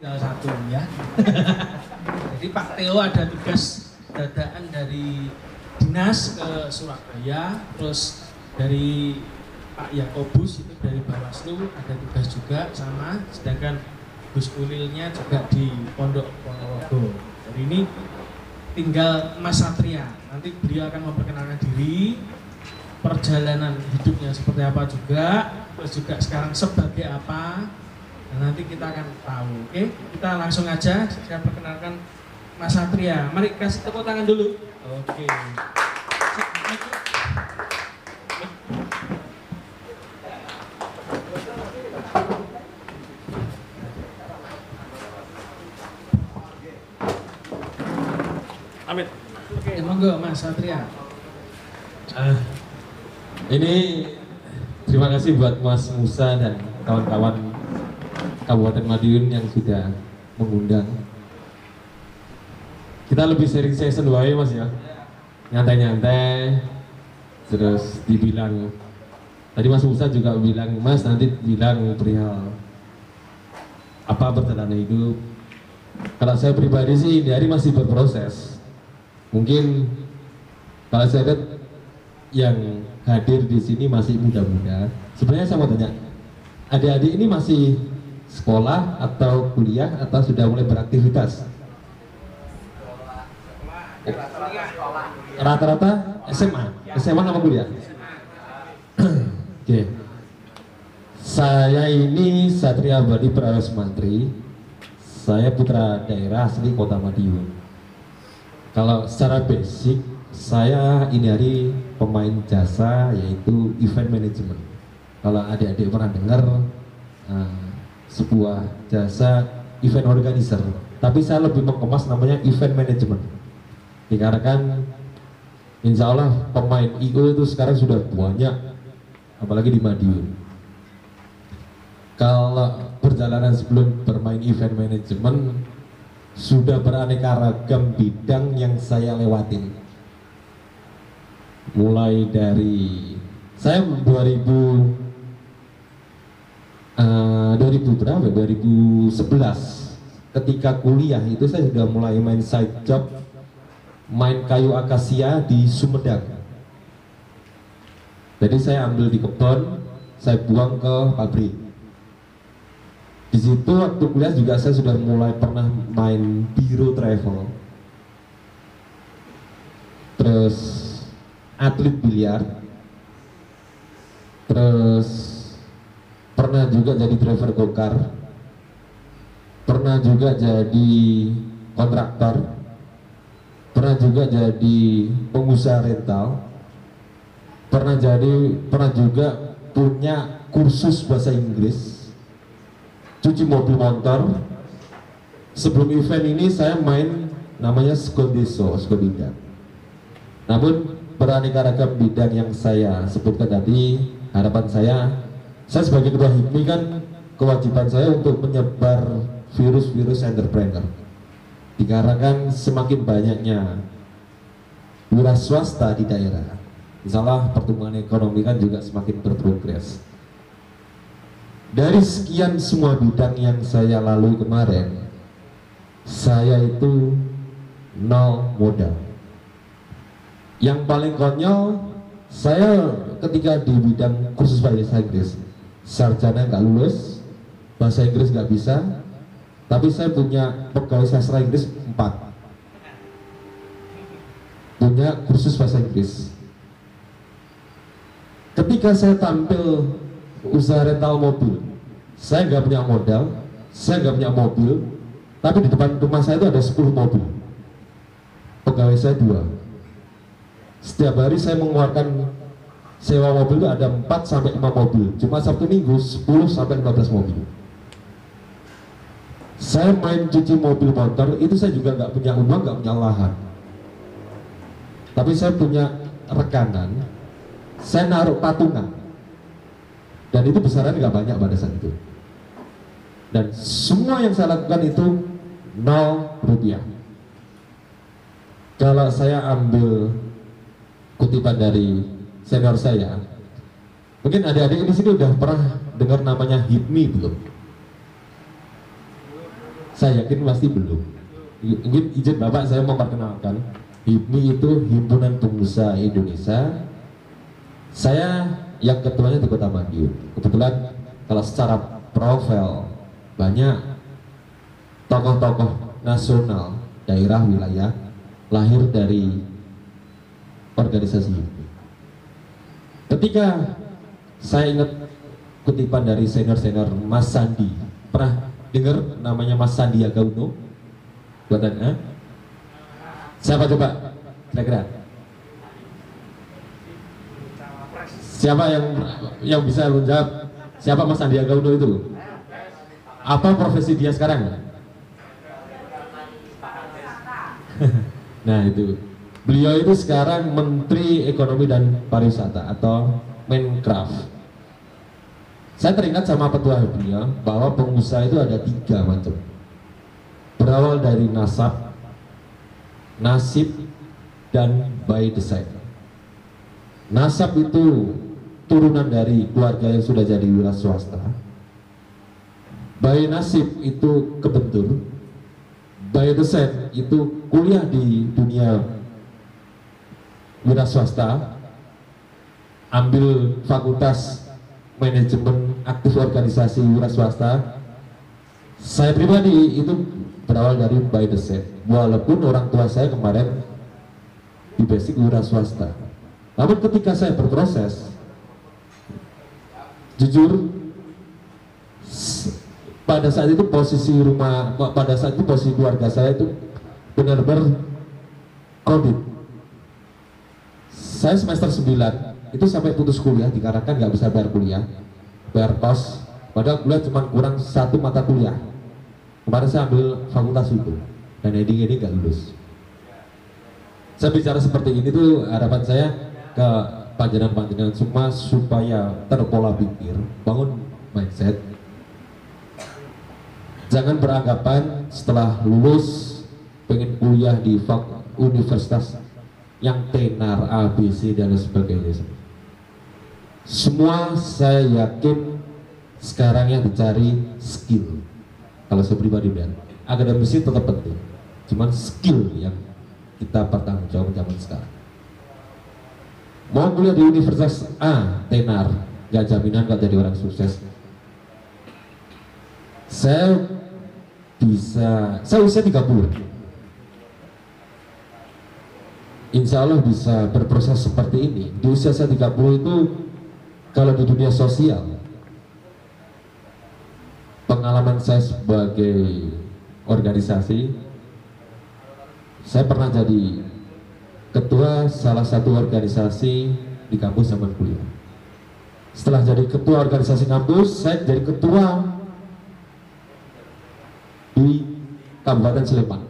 Tinggal satu ya. Jadi Pak Theo ada tugas dadaan dari dinas ke Surabaya, terus dari Pak Yakobus itu dari Bawaslu ada tugas juga sama, sedangkan Gus Ulilnya juga di Pondok Ponorogo. Jadi ini tinggal Mas Satria, nanti beliau akan memperkenalkan diri, perjalanan hidupnya seperti apa juga, terus juga sekarang sebagai apa. Nah, nanti kita akan tahu. Oke, kita langsung aja saya perkenalkan Mas Satria. Mari kasih tepuk tangan dulu. Oke. Amin. Ya, monggo Mas Satria. Ini terima kasih buat Mas Musa dan kawan-kawan Kabupaten Madiun yang sudah mengundang. Kita lebih sharing session wae Mas ya, nyantai-nyantai. Terus dibilang, tadi Mas Musa juga bilang, Mas nanti bilang perihal apa perjalanan hidup. Kalau saya pribadi sih ini hari masih berproses. Mungkin kalau saya lihat yang hadir di sini masih muda-muda. Sebenarnya saya mau tanya, adik-adik ini masih sekolah atau kuliah atau sudah mulai beraktivitas? Rata-rata SMA, SMA apa kuliah? Oke. Saya ini Satria Abadi Prawas Mantri. Saya putra daerah asli Kota Madiun. Kalau secara basic, saya ini hari pemain jasa yaitu event management. Kalau adik-adik pernah dengar sebuah jasa event organizer, tapi saya lebih mengemas namanya event management. Dikarenakan insya Allah pemain IO itu sekarang sudah banyak, apalagi di Madiun. Kalau perjalanan sebelum bermain event management sudah beraneka ragam bidang yang saya lewatin. Mulai dari saya 2011 ketika kuliah itu saya sudah mulai main side job, main kayu akasia di Sumedang. Jadi saya ambil di kebun, saya buang ke pabrik. Di situ waktu kuliah juga saya sudah mulai pernah main biro travel, terus atlet biliar, terus pernah juga jadi driver go-kart, pernah juga jadi kontraktor, pernah juga jadi pengusaha rental, pernah juga punya kursus bahasa Inggris, cuci mobil motor. Sebelum event ini saya main namanya Skondeso, Skobinda. Namun beraneka ragam bidang yang saya sebutkan tadi, harapan saya sebagai ketua HIPMI kan kewajiban saya untuk menyebar virus-virus entrepreneur. Dikarenakan semakin banyaknya wira swasta di daerah, insya Allah pertumbuhan ekonomi kan juga semakin berprogres. Dari sekian semua bidang yang saya lalui kemarin, saya itu nol modal. Yang paling konyol, saya ketika di bidang kursus bahasa Inggris, sarjana nggak lulus, bahasa Inggris nggak bisa, tapi saya punya pegawai sastra Inggris 4, punya kursus bahasa Inggris. Ketika saya tampil usaha rental mobil, saya nggak punya modal, saya nggak punya mobil, tapi di depan rumah saya itu ada 10 mobil, pegawai saya 2. Setiap hari saya mengeluarkan sewa mobil itu ada 4 sampai 5 mobil, cuma Sabtu Minggu 10 sampai 15 mobil. Saya main cuci mobil motor itu saya juga nggak punya uang, nggak punya lahan, tapi saya punya rekanan, saya naruh patungan, dan itu besarannya nggak banyak pada saat itu. Dan semua yang saya lakukan itu 0 rupiah. Kalau saya ambil kutipan dari senior saya, mungkin adik-adik di sini udah pernah dengar namanya HIPMI belum? Saya yakin pasti belum. Mungkin izin Bapak saya memperkenalkan. HIPMI itu Himpunan Pengusaha Indonesia. Saya yang ketuanya di Kota Madiun. Kebetulan kalau secara profil banyak tokoh-tokoh nasional daerah wilayah lahir dari organisasi HIPMI. Ketika saya ingat kutipan dari senior-senior Mas Sandi, pernah dengar namanya Mas Sandiaga Uno? Buatan, siapa coba? Kira-kira? Siapa yang bisa menjawab? Siapa Mas Sandiaga Uno itu? Apa profesi dia sekarang? Nah itu, beliau itu sekarang Menteri Ekonomi dan Pariwisata atau Menkraf. Saya teringat sama petua beliau bahwa pengusaha itu ada 3 macam. Berawal dari nasab, nasib, dan by design. Nasab itu turunan dari keluarga yang sudah jadi wira swasta. By nasib itu kebentur. By design itu kuliah di dunia wira swasta, ambil fakultas manajemen aktif organisasi wira swasta. Saya pribadi itu berawal dari by design, walaupun orang tua saya kemarin di basic wira swasta. Namun ketika saya berproses, jujur pada saat itu posisi rumah, pada saat itu posisi keluarga saya itu benar-benar kredit. Saya semester 9 itu sampai putus kuliah dikarenakan nggak bisa bayar kuliah, bayar kos, padahal kuliah cuma kurang 1 mata kuliah. Kemarin saya ambil fakultas itu dan ini nggak lulus. Saya bicara seperti ini tuh harapan saya ke panjenengan semua supaya terpola pikir, bangun mindset. Jangan beranggapan setelah lulus pengen kuliah di universitas yang tenar A, B, C dan sebagainya. Semua saya yakin sekarang yang dicari skill. Kalau saya pribadi bilang akademisi tetap penting, cuman skill yang kita pertanggungjawab zaman sekarang. Mau kuliah di universitas A, tenar, gak jaminan gak jadi orang sukses. Saya usia 30, insya Allah bisa berproses seperti ini. Di usia saya 30 itu, kalau di dunia sosial, pengalaman saya sebagai organisasi, saya pernah jadi ketua salah satu organisasi di kampus zaman kuliah. Setelah jadi ketua organisasi kampus, saya jadi ketua di Kabupaten Sleman,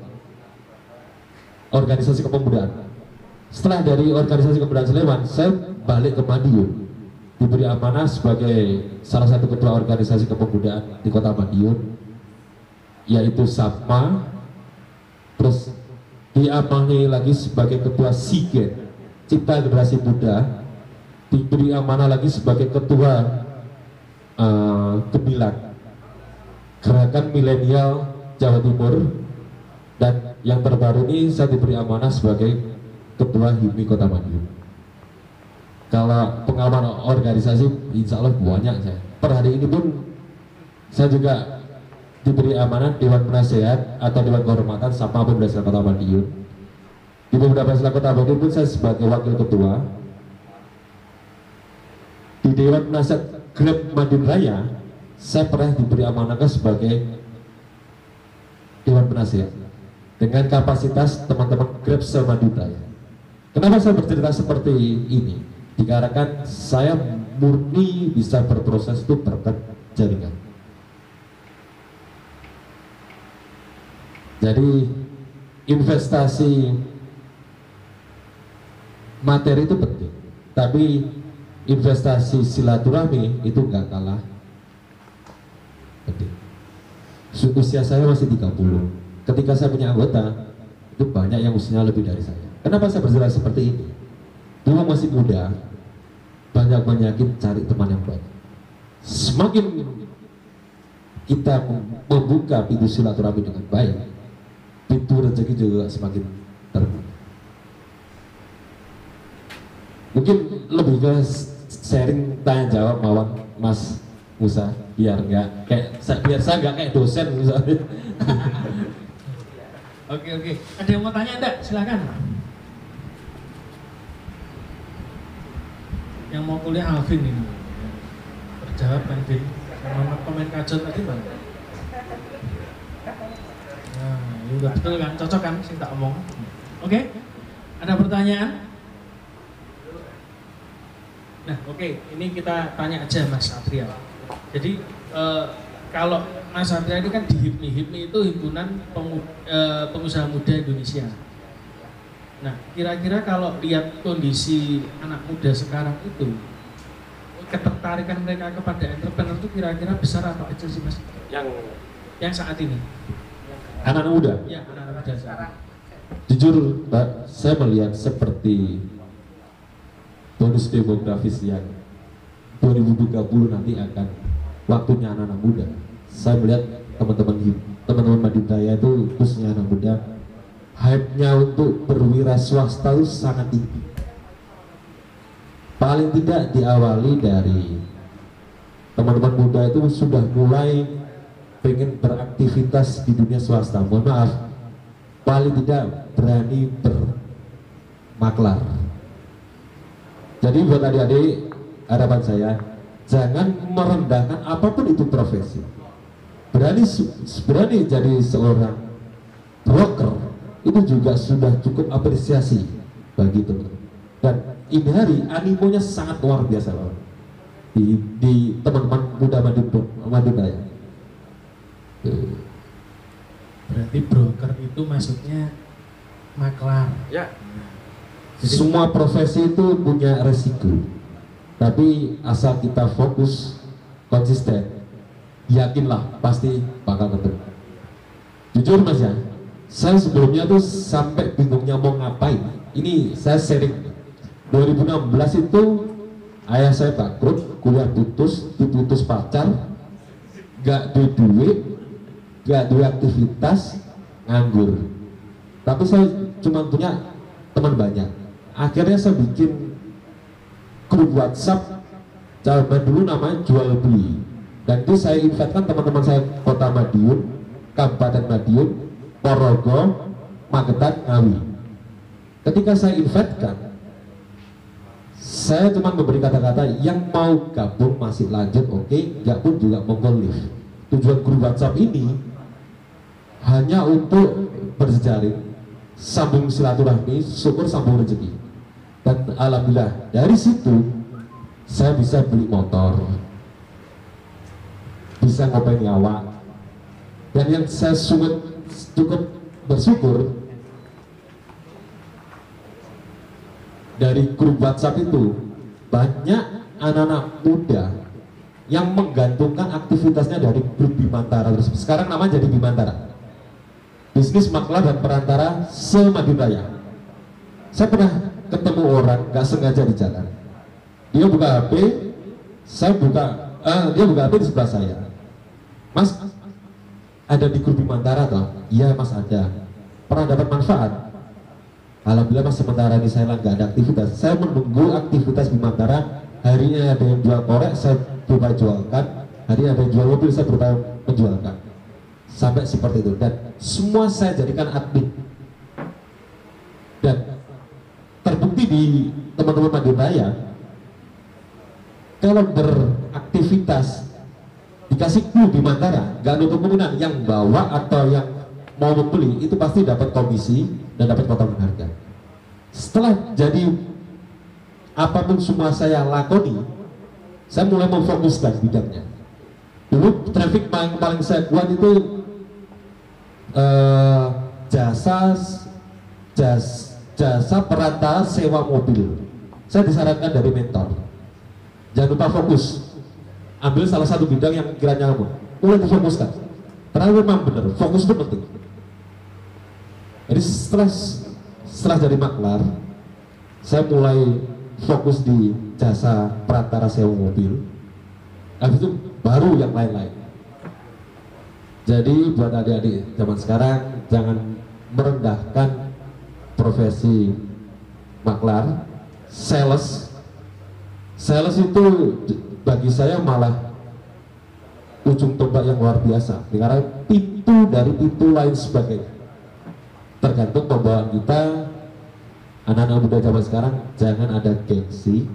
organisasi kepemudaan. Setelah dari organisasi kepemudaan Sleman, saya balik ke Madiun, diberi amanah sebagai salah satu ketua organisasi kepemudaan di Kota Madiun, yaitu SAPMA. Terus diamanahi lagi sebagai ketua SIGEN, Cipta Generasi Muda, diberi amanah lagi sebagai ketua Gemilang, Gerakan Milenial Jawa Timur, dan yang terbaru ini saya diberi amanah sebagai ketua HIPMI Kota Madiun. Kalau pengalaman organisasi insya Allah banyak saya. Per hari ini pun saya juga diberi amanah Dewan Penasehat atau Dewan Kehormatan sama Pemuda Kota Madiun. Di Pemuda Kota Madiun pun saya sebagai wakil ketua. Di Dewan Penasehat Grab Madiun Raya saya pernah diberi amanah sebagai Dewan Penasehat dengan kapasitas teman-teman Grab se-Madiun Raya. Kenapa saya bercerita seperti ini? Dikarenakan saya murni bisa berproses itu berkat jaringan. Jadi investasi materi itu penting, tapi investasi silaturahmi itu nggak kalah penting. Usia saya masih 30. Ketika saya punya anggota, itu banyak yang usianya lebih dari saya. Kenapa saya bercerita seperti ini? Dulu masih muda, banyak-banyakin cari teman yang baik. Semakin kita membuka pintu silaturahmi dengan baik, pintu rezeki juga semakin terbuka. Mungkin lebih ke sharing tanya jawab mawon Mas Musa, biar saya nggak kayak dosen misalnya. Oke. Ada yang mau tanya enggak? Silakan. Yang mau kuliah Alvin ini. Terjawab kan Vin. Sama pemain kacau tadi bang. Nah, ini udah betul kan? Cocok kan? Sing tak omong. Oke. Ada pertanyaan? Nah, oke. Ini kita tanya aja Mas Satria. Jadi kalau Mas Satria ini kan di HIPMI itu himpunan pengusaha muda Indonesia. Nah, kira-kira kalau lihat kondisi anak muda sekarang itu, ketertarikan mereka kepada entrepreneur itu kira-kira besar apa kecil sih Mas? Yang saat ini? Anak muda? Ya, anak muda sekarang. Jujur, Mbak, saya melihat seperti bonus demografis yang 2030 nanti akan waktunya anak-anak muda. Saya melihat teman-teman Madinaya itu khususnya anak muda, hype-nya untuk berwira swasta itu sangat tinggi. Paling tidak diawali dari teman-teman muda itu sudah mulai pengen beraktivitas di dunia swasta. Mohon maaf, paling tidak berani bermaklar. Jadi buat adik-adik, harapan saya jangan merendahkan apapun itu profesi. Berani jadi seorang broker itu juga sudah cukup apresiasi bagi teman. Dan ini hari animonya sangat luar biasa loh di teman-teman muda Madinaya. Berarti broker itu maksudnya maklar. Ya. Semua profesi itu punya resiko, tapi asal kita fokus, konsisten, yakinlah pasti bakal ketemu. Jujur Mas ya, saya sebelumnya tuh sampai bingungnya mau ngapain. Ini saya sharing. 2016 itu ayah saya bangkrut, kuliah diputus pacar, gak duit, gak duit aktivitas, nganggur. Tapi saya cuma punya teman banyak. Akhirnya saya bikin grup WhatsApp, zaman dulu namanya jual beli. Dan itu saya invitekan teman-teman saya Kota Madiun, Kabupaten Madiun, Porogo, Magetan, Ngawi. Ketika saya invitekan, saya cuma memberi kata-kata yang mau gabung masih lanjut, oke, nggak pun juga monggo live. Tujuan grup WhatsApp ini hanya untuk berjejaring, sambung silaturahmi, syukur sambung rezeki. Dan alhamdulillah dari situ saya bisa beli motor, bisa ngopeni awak. Dan yang saya cukup bersyukur, dari grup WhatsApp itu banyak anak-anak muda yang menggantungkan aktivitasnya dari grup Bimantara. Sekarang namanya jadi Bimantara, bisnis maklar dan perantara se-Madinaya. Saya pernah ketemu orang gak sengaja di jalan, dia buka HP, dia buka HP di sebelah saya. Mas, ada di grup Bimantara toh? Iya Mas ada. Pernah dapat manfaat? Alhamdulillah Mas, sementara ini saya nggak ada aktivitas. Saya menunggu aktivitas Bimantara. Harinya ada yang jual korek, saya berupa jualkan. Harinya ada yang jual mobil, saya berupa menjualkan. Sampai seperti itu. Dan semua saya jadikan admin. Dan terbukti di teman-teman Madinaya, kalau beraktivitas dikasih clue Bimantara, nggak nutup kemungkinan yang bawa atau yang mau membeli itu pasti dapat komisi dan dapat potongan harga. Setelah jadi apapun semua saya lakoni, saya mulai memfokuskan bidangnya. Dulu traffic paling saya kuat itu jasa perantara sewa mobil. Saya disarankan dari mentor, jangan lupa fokus, ambil salah satu bidang yang kiranya kamu mulai difokuskan. Karena memang benar, fokus itu penting. Jadi setelah jadi maklar, saya mulai fokus di jasa perantara sewa mobil. Habis itu baru yang lain-lain. Jadi buat adik-adik zaman sekarang jangan merendahkan profesi maklar, sales. Sales itu bagi saya malah ujung tombak yang luar biasa, karena pintu dari pintu lain sebagainya. Tergantung pembawaan kita. Anak-anak muda zaman sekarang jangan ada gengsi,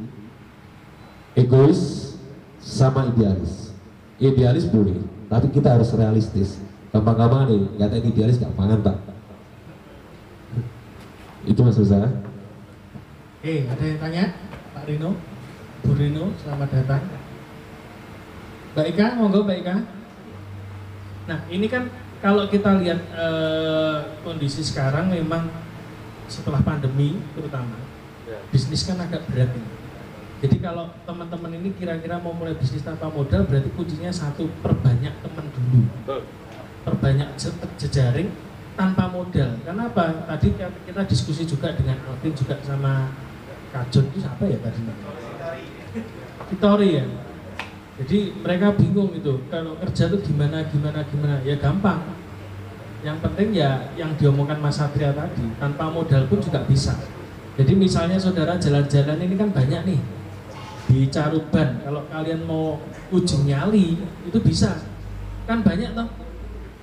egois, sama idealis. Idealis boleh, tapi kita harus realistis. Gampang-gampang nih, kata idealis gampangan pak. Itu maksud saya. Ada yang tanya? Pak Rino, Bu Rino, selamat datang. Mbak Ika, monggo Mbak Ika. Nah ini kan kalau kita lihat kondisi sekarang memang setelah pandemi terutama bisnis kan agak berat ini. Jadi kalau teman-teman ini kira-kira mau mulai bisnis tanpa modal, berarti kuncinya satu, perbanyak teman dulu, perbanyak jejaring tanpa modal. Karena apa? Tadi kita diskusi juga dengan Alvin juga sama Kajon, itu siapa ya tadi? Vitori ya. Jadi mereka bingung itu kalau kerja tuh gimana, ya gampang. Yang penting ya yang diomongkan Mas Satria tadi, tanpa modal pun juga bisa. Jadi misalnya saudara jalan-jalan ini kan banyak nih di Caruban, kalau kalian mau ujung nyali itu bisa, kan banyak toh,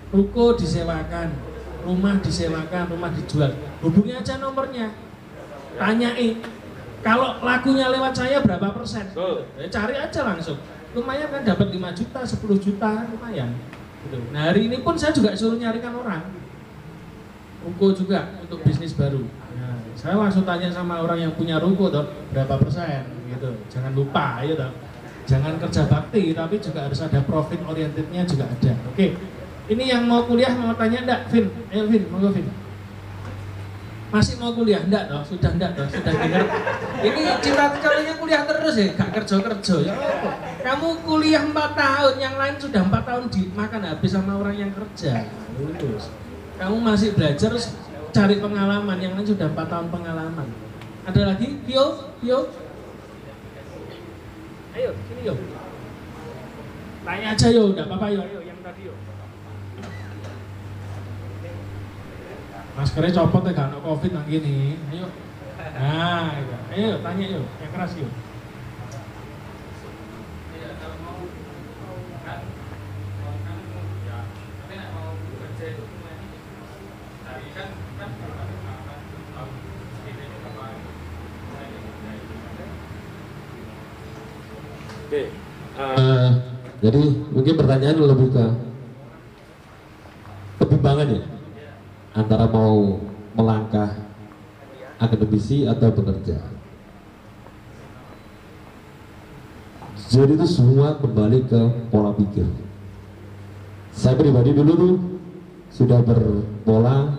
ruko disewakan, rumah disewakan, rumah dijual. Hubungi aja nomornya, tanyai kalau lakunya lewat saya berapa persen, ya cari aja langsung. Lumayan kan dapat 5 juta, 10 juta, lumayan gitu. Nah hari ini pun saya juga suruh nyarikan orang ruko juga untuk bisnis baru. Nah, saya langsung tanya sama orang yang punya ruko toh, berapa persen gitu. Jangan lupa ya toh. Jangan kerja bakti, tapi juga harus ada profit orientednya juga ada. Oke, ini yang mau kuliah mau tanya enggak, Vin? Ayo Vin, monggo Vin. Masih mau kuliah enggak toh? Sudah enggak toh? Sudah dengar? Ini cita-citanya kuliah terus ya, gak kerja-kerja ya. Kamu kuliah 4 tahun, yang lain sudah 4 tahun dimakan habis sama orang yang kerja. Lulus. Kamu masih belajar cari pengalaman, yang lain sudah 4 tahun pengalaman. Ada lagi? Vio? Ayo, sini yo. Tanya aja yo, enggak apa-apa yo. Ayo yang tadi yo. Maskernya copot ya, gak ada covid nang gini. Ayo. Nah, ayo tanya yo, yang keras yo. Jadi mungkin pertanyaan lebih ke kebimbangan ya antara mau melangkah akademisi atau bekerja. Jadi itu semua kembali ke pola pikir. Saya pribadi dulu tuh sudah berpola,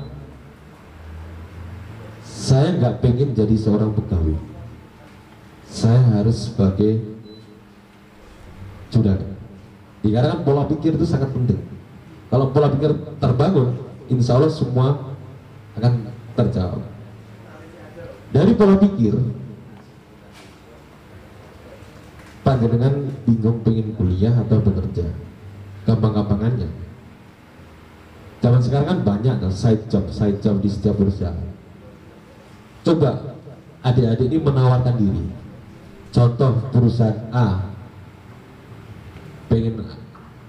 saya nggak pengen jadi seorang pegawai. Saya harus sebagai juragan. Karena pola pikir itu sangat penting. Kalau pola pikir terbangun, insya Allah semua akan terjawab. Dari pola pikir, panjenengan bingung pengen kuliah atau bekerja, gampang-gampangannya. Zaman sekarang kan banyak side job di setiap perusahaan. Coba adik-adik ini menawarkan diri. Contoh perusahaan A pengen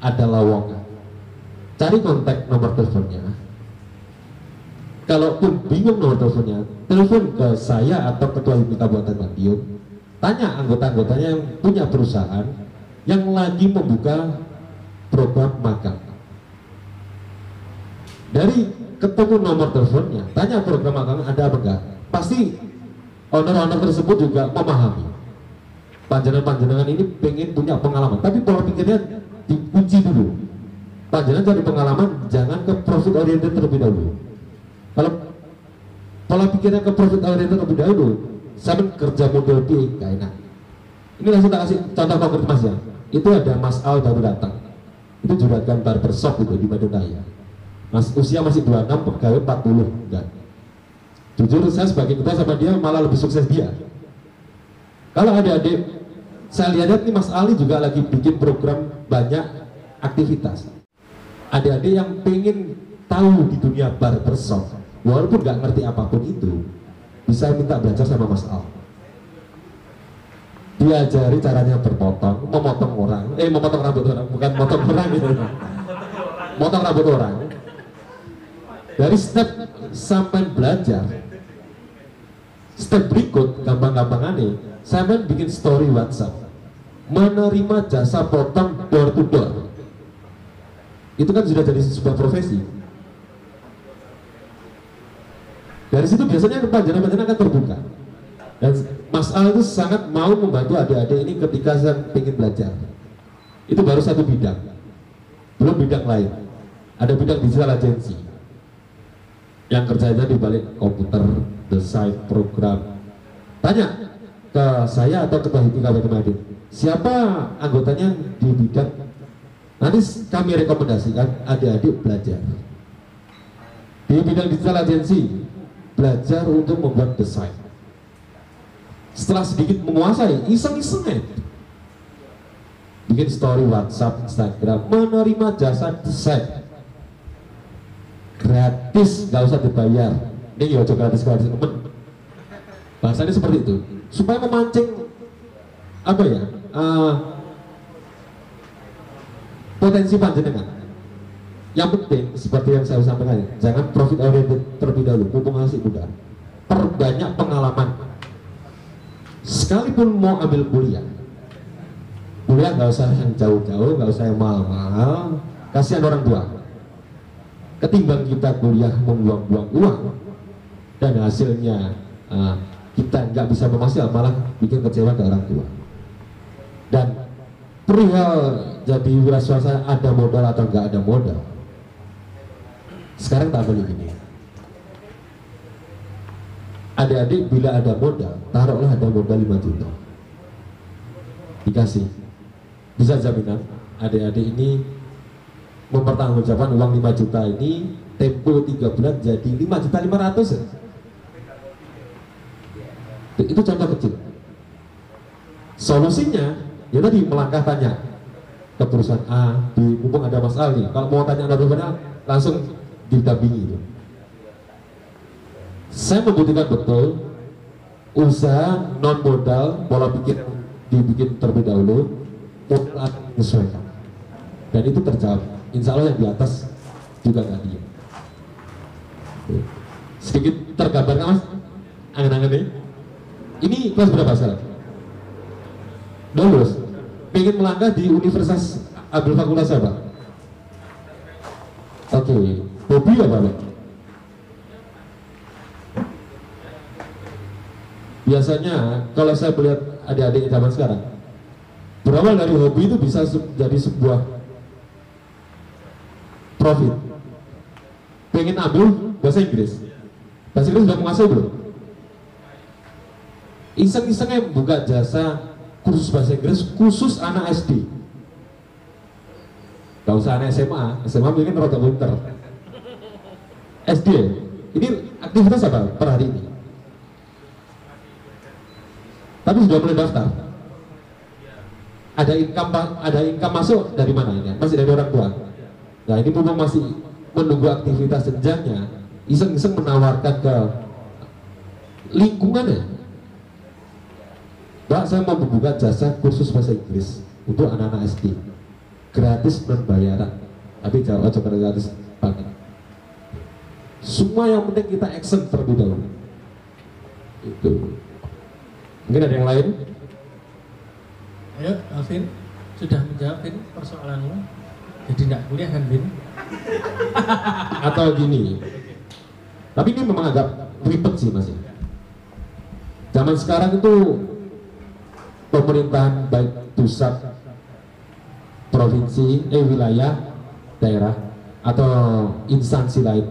ada lowongan, cari kontak nomor teleponnya. Kalaupun bingung nomor teleponnya, telepon ke saya atau ketua IPK Kabupaten Madiun, tanya anggota-anggotanya yang punya perusahaan yang lagi membuka program magang. Dari ketemu nomor teleponnya, tanya program magang ada apa enggak, pasti owner-owner tersebut juga memahami panjenengan ini pengen punya pengalaman, tapi pola pikirnya dikunci dulu. Panjenengan cari pengalaman, jangan ke profit oriented terlebih dahulu. Kalau pola pikirnya ke profit oriented terlebih dahulu, saya kerja model B, gak enak. Ini langsung tak kasih contoh konkret Mas ya. Itu ada Mas Al baru datang, itu juragan barbershop itu di Madonaya. Mas usia masih 26, pegawai 40 enggak. Jujur saya sebagai ketua sama dia malah lebih sukses dia. Kalau adik-adik saya lihat nih Mas Ali juga lagi bikin program banyak aktivitas. adik-adik yang pengen tahu di dunia barbershop, walaupun nggak ngerti apapun itu, bisa minta belajar sama Mas Al. Diajari caranya berpotong, memotong orang, memotong rambut orang, bukan motong orang gitu, motong rambut orang. Dari step sampai belajar, step berikut gampang-gampangannya, sampai bikin story WhatsApp, menerima jasa potong door to door. Itu kan sudah jadi sebuah profesi. Dari situ biasanya panjenengan akan terbuka. Dan Mas Al itu sangat mau membantu adik-adik ini ketika saya ingin belajar. Itu baru satu bidang, belum bidang lain. Ada bidang digital agency yang kerjanya di balik komputer, desain, program. Tanya ke saya atau ke Hipika Bagaimana, siapa anggotanya di bidang. Nanti kami rekomendasikan adik-adik belajar di bidang digital agency, belajar untuk membuat desain. Setelah sedikit menguasai, iseng-iseng bikin story WhatsApp, Instagram, menerima jasa desain gratis, nggak usah dibayar. Ini ya gratis temen. Bahasanya seperti itu, supaya memancing apa ya? Potensi panjenengan. Yang penting seperti yang saya sampaikan, jangan profit oriented terlebih dahulu, mumpung masih muda. Perbanyak pengalaman. Sekalipun mau ambil kuliah nggak usah yang jauh-jauh, nggak usah yang mahal-mahal. Kasihan orang tua. Ketimbang kita kuliah membuang-buang uang dan hasilnya kita nggak bisa memastikan, malah bikin kecewa ke orang tua. Dan perihal jadi wira swasta ada modal atau nggak ada modal, sekarang tak boleh gini. Adik-adik bila ada modal, taruhlah ada modal 5 juta, dikasih, bisa jaminan adik-adik ini mempertanggungjawabkan uang 5 juta ini tempo 3 bulan jadi 5.500.000. Itu contoh kecil. Solusinya ya tadi melangkah tanya ke perusahaan A, B, mumpung ada Mas Ali, kalau mau tanya ada langsung didampingi. Saya membutuhkan betul usaha non modal, pola pikir dibikin terlebih dahulu, modal akan menyesuaikan, dan itu terjawab. Insya Allah yang di atas juga nggak diam. Sedikit tergambarkan Mas, angan-angan nih. Ini kelas berapa sekarang? Lulus, pengen melangkah di universitas, ambil fakultas apa? Oke, hobi apa Pak? Biasanya kalau saya melihat adik-adik zaman sekarang, berawal dari hobi itu bisa jadi sebuah profit. Pengen ambil bahasa Inggris sudah menguasai belum? Iseng-isengnya buka jasa kursus bahasa Inggris khusus anak SD. Gak usah anak SMA mungkin rada pinter. SD, ini aktivitas apa per hari ini? Tapi sudah mulai daftar. Ada income masuk dari mana ini? Masih dari orang tua. Nah ini memang masih menunggu aktivitas jenjangnya, iseng-iseng menawarkan ke lingkungannya. Pak, saya mau membuka jasa kursus bahasa Inggris untuk anak-anak SD, gratis non bayaran, tapi jawab aja gratis banget. Semua yang penting kita action terlebih dahulu. Itu. Mungkin ada yang lain? Ayo, Alvin, sudah menjawab Vin persoalanmu. Jadi tidak kuliah kan Vin? Atau gini, tapi ini memang agak ribet sih Mas. Zaman sekarang itu pemerintahan baik pusat, provinsi, wilayah, daerah atau instansi lain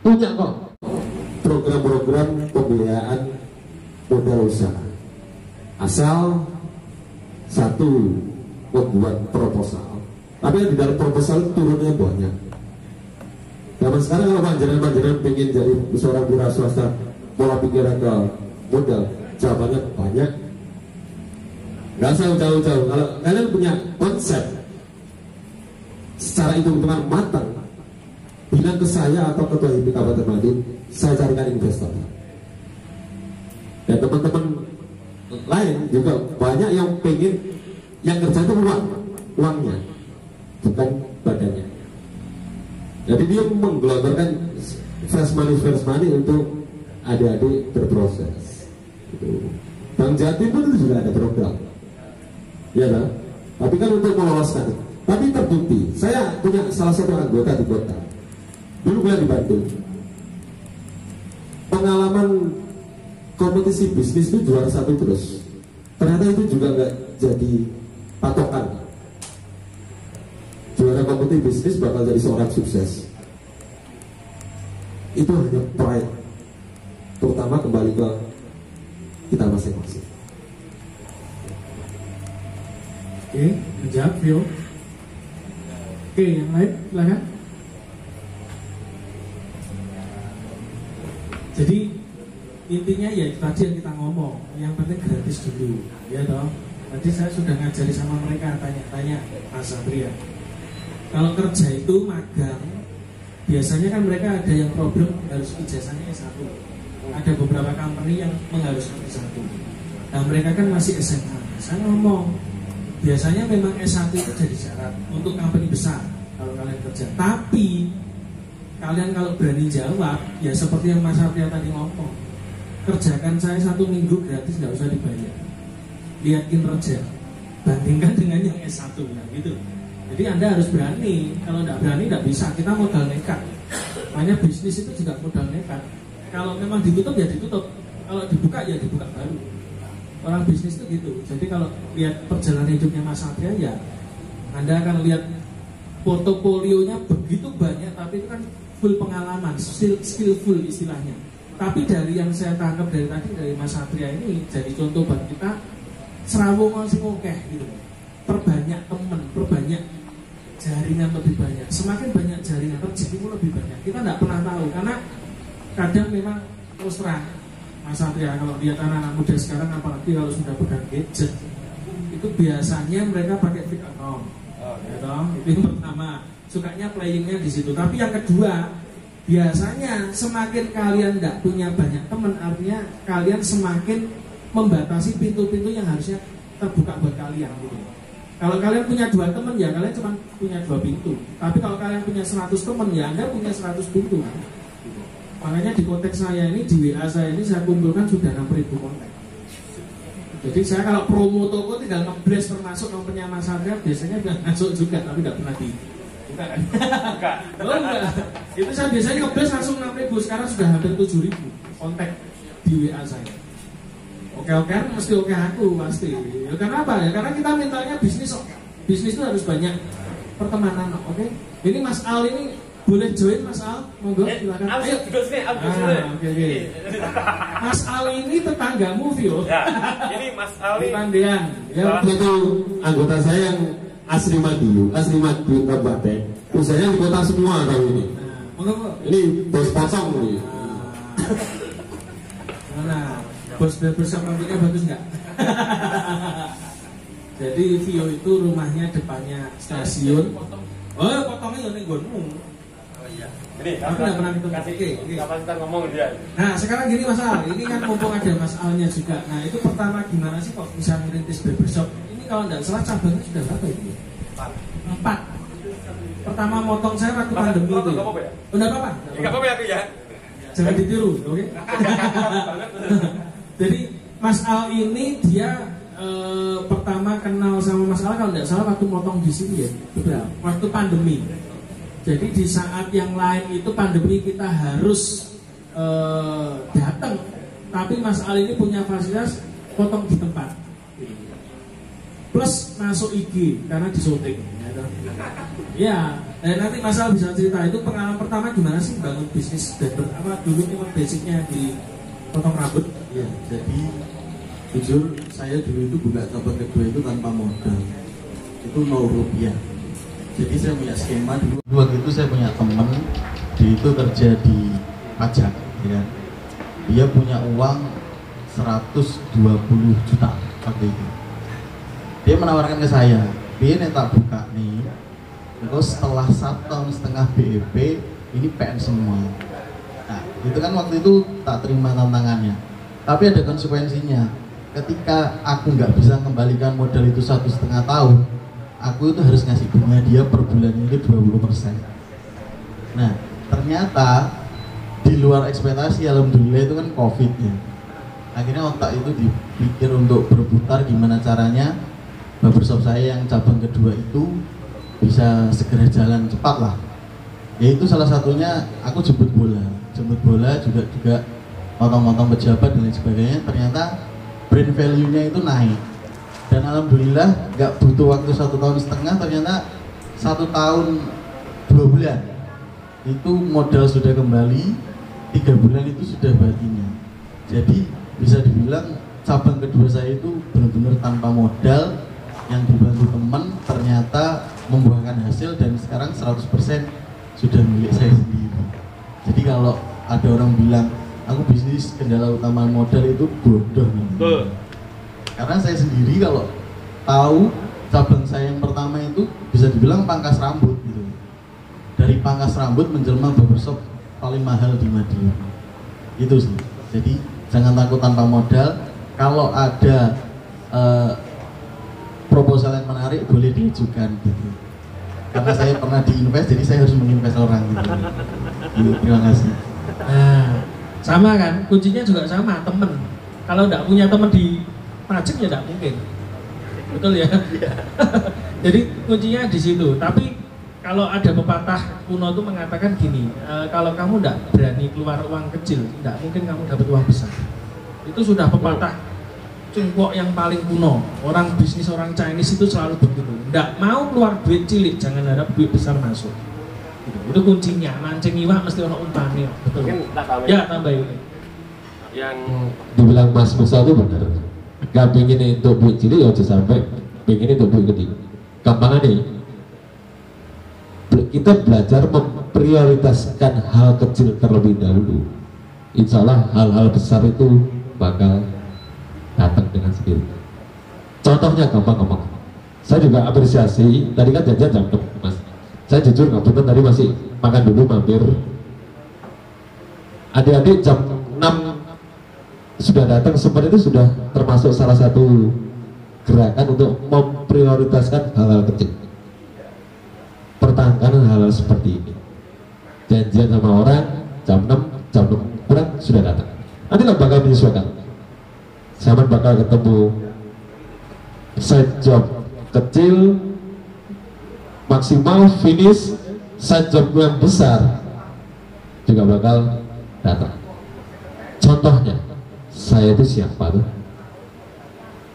punya kok program-program pembiayaan modal usaha, asal satu membuat proposal. Tapi yang di dalam proposal turunnya banyak. Zaman sekarang kalau panjenengan pengen jadi seorang wira swasta, pola pikiran ke modal, jawabannya banyak. Nggak usah jauh-jauh. Kalau kalian punya konsep secara hitung-hitungan matang, bilang ke saya atau ketua HIPI Kabupaten Madiun, saya carikan investor. Dan teman-teman lain juga banyak yang pengen, yang kerja itu uangnya, bukan badannya. Jadi dia menggelontorkan fresh money untuk adik-adik berproses. Bang Jatim pun itu juga ada program, ya kan? Tapi kan untuk meloloskan. Tapi terbukti, saya punya salah satu anggota di kota. Dulu kuliah di Bandung. Pengalaman kompetisi bisnis itu juara 1 terus. Ternyata itu juga nggak jadi patokan. Juara kompetisi bisnis bakal jadi seorang sukses. Itu hanya pride. Terutama kembali ke kita masing-masing. Oke, menjawab Vio. Oke, yang lain silakan. Jadi intinya ya tadi yang kita ngomong, yang penting gratis dulu, ya toh. Tadi saya sudah ngajari sama mereka, tanya-tanya Mas Satria. Kalau kerja itu magang, biasanya kan mereka ada yang problem harus ijazahnya S1. Ada beberapa company yang mengharuskan S1. Nah mereka kan masih SMA. Saya ngomong, biasanya memang S1 itu jadi syarat untuk company besar kalau kalian kerja. Tapi kalian kalau berani jawab, ya seperti yang Mas Satria tadi ngomong, kerjakan saya 1 minggu gratis, nggak usah dibayar. Lihat kinerja, bandingkan dengan yang S1, nah gitu. Jadi Anda harus berani. Kalau nggak berani nggak bisa. Kita modal nekat. Makanya bisnis itu juga modal nekat. Kalau memang ditutup ya ditutup. Kalau dibuka ya dibuka baru. Orang bisnis itu gitu. Jadi kalau lihat perjalanan hidupnya Mas Satria ya, Anda akan lihat portofolionya begitu banyak, tapi itu kan full pengalaman, skillful istilahnya. Tapi dari yang saya tangkap dari tadi dari Mas Satria ini jadi contoh buat kita, serawung sing akeh gitu. Perbanyak teman, perbanyak jaringan lebih banyak. Semakin banyak jaringan, rezekimu lebih banyak. Kita nggak pernah tahu karena kadang memang terus terang Mas Satria kalau lihat anak-anak muda sekarang, apalagi kalau sudah pegang gadget, itu biasanya mereka pakai fake account. Itu yang pertama, sukanya playingnya di situ. Tapi yang kedua, biasanya semakin kalian tidak punya banyak teman, artinya kalian semakin membatasi pintu-pintu yang harusnya terbuka buat kalian gitu. Kalau kalian punya 2 teman ya kalian cuma punya 2 pintu. Tapi kalau kalian punya 100 teman ya Anda punya 100 pintu. Makanya di konteks saya ini, di WA saya ini saya kumpulkan sudah 6.000 kontak. Jadi saya kalau promo toko tinggal nge-blast termasuk nomornya Mas Satria, biasanya sudah masuk juga tapi tidak pernah di buka kan? Oh enggak. Itu saya biasanya nge-blast langsung 6.000, sekarang sudah hampir 7.000 kontak di WA saya. Oke, mesti oke aku pasti. Ya, kenapa ya? Karena kita mintanya bisnis itu harus banyak pertemanan, oke? Ini Mas Al ini boleh join Mas Al? Monggo silakan. Ayo. Oke. Mas Al ini tetanggamu, Vio. Ya, ini Mas Al ini Tandian. Ya, itu anggota saya yang asli Madiun Kabupaten. Usahanya di kota semua tahun ini. Monggo. Ini bos potong nih. Mana? Bos barbershop rambutnya bagus nggak? Jadi Vio itu rumahnya depannya stasiun. Oh, potongnya ya nggonmu. Oh iya. Ini aku nggak pernah itu. Oke. Kapan kita ngomong dia? Nah sekarang gini Mas Al, ini kan mumpung ada Mas Alnya juga. Nah itu pertama gimana sih kok bisa merintis barbershop? Ini kalau nggak salah cabangnya sudah berapa ini? 4. Pertama motong saya waktu pandemi itu. Enggak apa-apa. Enggak apa-apa ya, ya. Jangan ditiru, oke? Jadi Mas Al ini dia pertama kenal sama Mas Al kalau tidak salah waktu motong di sini ya, betul. Waktu pandemi. Jadi di saat yang lain itu pandemi kita harus datang, tapi Mas Al ini punya fasilitas potong di tempat. Plus masuk IG karena di syuting. Ya, nanti Mas Al bisa cerita itu pengalaman pertama gimana sih bangun bisnis dan apa dulu memang basicnya di potong rambut. Ya, jadi jujur saya dulu itu buka cabang kedua itu tanpa modal, itu 0 rupiah. Jadi saya punya skema dulu. Waktu itu saya punya teman, dia itu kerja di pajak, ya. Dia punya uang 120 juta waktu itu. Dia menawarkan ke saya, "Biar tak buka nih, Terus setelah 1,5 tahun BEP ini PN semua. Nah itu kan waktu itu tak terima tantangannya, tapi ada konsekuensinya. Ketika aku nggak bisa kembalikan modal itu 1,5 tahun, aku itu harus ngasih bunga dia per bulannya itu 20%. Nah ternyata di luar ekspektasi, alhamdulillah itu kan COVID ya. Akhirnya otak itu dipikir untuk berputar gimana caranya barbershop saya yang cabang kedua itu bisa segera jalan cepat lah. Yaitu salah satunya aku jemput bola juga motong-motong pejabat dan lain sebagainya. Ternyata brand value-nya itu naik. Dan alhamdulillah nggak butuh waktu 1,5 tahun, ternyata 1 tahun 2 bulan itu modal sudah kembali, 3 bulan itu sudah batinya. Jadi bisa dibilang cabang kedua saya itu benar-benar tanpa modal, yang dibantu teman ternyata membuahkan hasil dan sekarang 100% sudah milik saya sendiri. Jadi kalau ada orang bilang aku bisnis kendala utama modal itu bodoh nih. Karena saya sendiri kalau tahu cabang saya yang pertama itu bisa dibilang pangkas rambut gitu. Dari pangkas rambut menjelma barbershop paling mahal di Madiun. Itu sih. Jadi jangan takut tanpa modal. Kalau ada proposal yang menarik boleh diajukan gitu. Karena saya pernah diinvest, jadi saya harus menginvest orang gitu. Terima kasih. Nah, sama kan, kuncinya juga sama, temen. Kalau nggak punya temen di pajak ya nggak mungkin, betul ya. Jadi kuncinya di situ. Tapi kalau ada pepatah kuno itu mengatakan gini, kalau kamu nggak berani keluar uang kecil, nggak mungkin kamu dapat uang besar. Itu sudah pepatah Cungkok yang paling kuno. Orang bisnis, orang Chinese itu selalu begitu. Nggak mau keluar duit cilik, jangan harap duit besar masuk. Itu kuncinya. Mancing iwak mesti ono umpannya, betul. Ya tambahin. Yang dibilang Mas Musa itu benar. Gak pengen untuk duit cilik ya sampai pengen untuk duit gede. Gampang nih. Kita belajar memprioritaskan hal kecil terlebih dahulu. Insya Allah hal-hal besar itu bakal datang dengan sendiri. Contohnya gampang. Saya juga apresiasi, tadi kan jajan jam 6 Mas. Saya jujur nggak tadi masih makan dulu mampir. Adik-adik jam 6 sudah datang, seperti itu sudah termasuk salah satu gerakan untuk memprioritaskan hal-hal kecil. Pertahankan hal-hal seperti ini. Janjian sama orang jam 6 kurang sudah datang. Nanti lah bakal menyesuaikan. Saya bakal ketemu side job kecil maksimal, finish side job yang besar juga bakal datang. Contohnya saya itu siapa tuh?